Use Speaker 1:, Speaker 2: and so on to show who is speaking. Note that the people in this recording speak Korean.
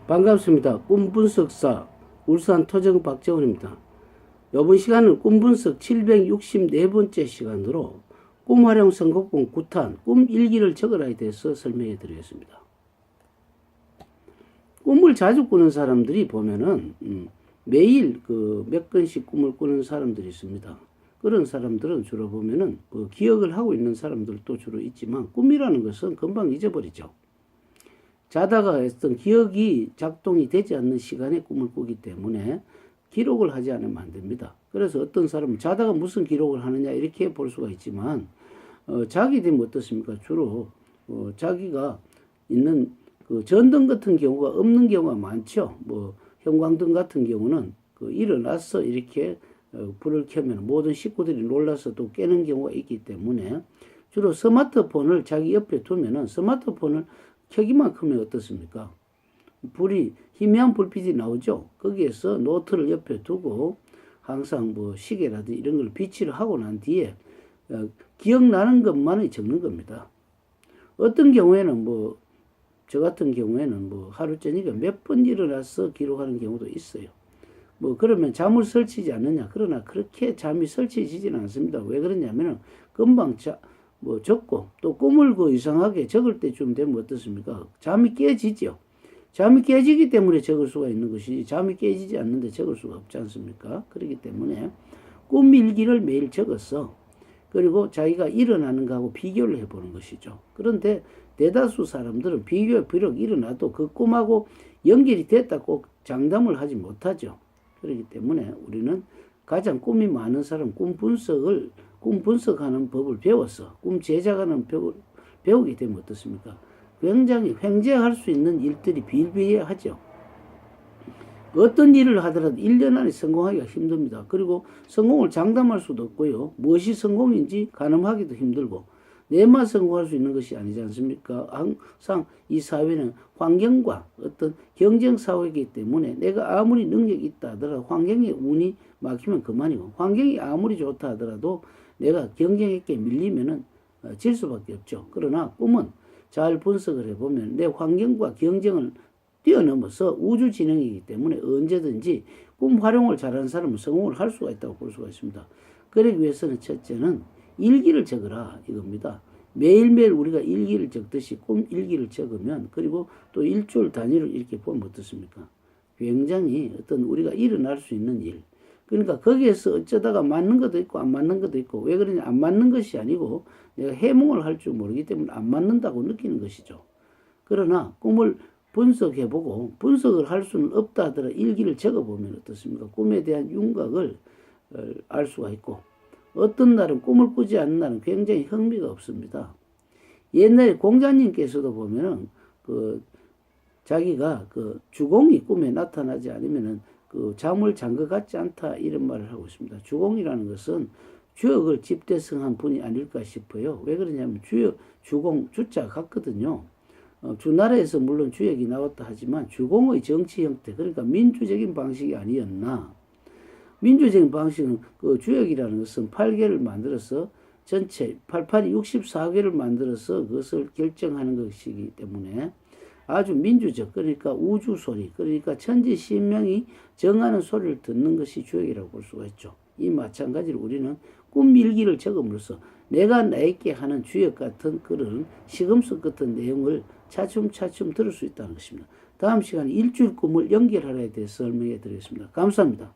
Speaker 1: 반갑습니다. 꿈분석사 울산 토정 박재원입니다. 이번 시간은 꿈분석 764번째 시간으로 꿈활용 선곡본 9탄 꿈일기를 적으라에 대해서 설명해 드리겠습니다. 꿈을 자주 꾸는 사람들이 보면은 매일 몇 건씩 꿈을 꾸는 사람들이 있습니다. 그런 사람들은 주로 보면은 기억을 하고 있는 사람들도 주로 있지만 꿈이라는 것은 금방 잊어버리죠. 자다가 했던 기억이 작동이 되지 않는 시간에 꿈을 꾸기 때문에 기록을 하지 않으면 안 됩니다. 그래서 어떤 사람은 자다가 무슨 기록을 하느냐 이렇게 볼 수가 있지만 자기 되면 어떻습니까? 주로 자기가 있는 전등 같은 경우가 없는 경우가 많죠. 형광등 같은 경우는 일어나서 이렇게 불을 켜면 모든 식구들이 놀라서 또 깨는 경우가 있기 때문에 주로 스마트폰을 자기 옆에 두면은 스마트폰을 켜기만 크면 어떻습니까? 불이 희미한 불빛이 나오죠. 거기에서 노트를 옆에 두고 항상 시계라든지 이런 걸 비치를 하고 난 뒤에 기억나는 것만을 적는 겁니다. 어떤 경우에는 저 같은 경우에는 하루 저녁에 몇 번 일어나서 기록하는 경우도 있어요. 그러면 잠을 설치지 않느냐? 그러나 그렇게 잠이 설치지지는 않습니다. 왜 그러냐면은 금방 적고 또 꿈을 이상하게 적을 때쯤 되면 어떻습니까? 잠이 깨지죠. 잠이 깨지기 때문에 적을 수가 있는 것이지 잠이 깨지지 않는데 적을 수가 없지 않습니까? 그렇기 때문에 꿈 일기를 매일 적어서 그리고 자기가 일어나는 거하고 비교를 해보는 것이죠. 그런데 대다수 사람들은 비록 일어나도 그 꿈하고 연결이 됐다 꼭 장담을 하지 못하죠. 그렇기 때문에 우리는 가장 꿈이 많은 사람 꿈 분석하는 법을 배워서 꿈 제작하는 법을 배우게 되면 어떻습니까? 굉장히 횡재할 수 있는 일들이 비일비재하죠. 어떤 일을 하더라도 1년 안에 성공하기가 힘듭니다. 그리고 성공을 장담할 수도 없고요. 무엇이 성공인지 가늠하기도 힘들고 내만 성공할 수 있는 것이 아니지 않습니까? 항상 이 사회는 환경과 어떤 경쟁 사회이기 때문에 내가 아무리 능력이 있다 하더라도 환경에 운이 막히면 그만이고 환경이 아무리 좋다 하더라도 내가 경쟁에게 밀리면은 질 수밖에 없죠. 그러나 꿈은 잘 분석을 해보면 내 환경과 경쟁을 뛰어넘어서 우주 진행이기 때문에 언제든지 꿈 활용을 잘하는 사람은 성공을 할 수가 있다고 볼 수가 있습니다. 그러기 위해서는 첫째는 일기를 적으라 이겁니다. 매일매일 우리가 일기를 적듯이 꿈 일기를 적으면 그리고 또 일주일 단위로 이렇게 보면 어떻습니까? 굉장히 어떤 우리가 일어날 수 있는 일 그러니까 거기에서 어쩌다가 맞는 것도 있고 안 맞는 것도 있고 왜 그러냐 안 맞는 것이 아니고 내가 해몽을 할 줄 모르기 때문에 안 맞는다고 느끼는 것이죠. 그러나 꿈을 분석해보고 분석을 할 수는 없다 하더라도 일기를 적어보면 어떻습니까? 꿈에 대한 윤곽을 알 수가 있고 어떤 날은 꿈을 꾸지 않는 날은 굉장히 흥미가 없습니다. 옛날에 공자님께서도 보면은 자기가 주공이 꿈에 나타나지 않으면은 잠을 잔 것 같지 않다 이런 말을 하고 있습니다. 주공이라는 것은 주역을 집대성한 분이 아닐까 싶어요. 왜 그러냐면 주공 주자 같거든요. 주나라에서 물론 주역이 나왔다 하지만 주공의 정치 형태 그러니까 민주적인 방식이 아니었나. 민주적인 방식은 주역이라는 것은 8개를 만들어서 전체 88이 64개를 만들어서 그것을 결정하는 것이기 때문에 아주 민주적 그러니까 우주 소리 그러니까 천지 신명이 정하는 소리를 듣는 것이 주역이라고 볼 수가 있죠. 이 마찬가지로 우리는 꿈 일기를 적음으로써 내가 나에게 하는 주역 같은 그런 시금석 같은 내용을 차츰차츰 들을 수 있다는 것입니다. 다음 시간에 일주일 꿈을 연결하라에 대해서 설명해 드리겠습니다. 감사합니다.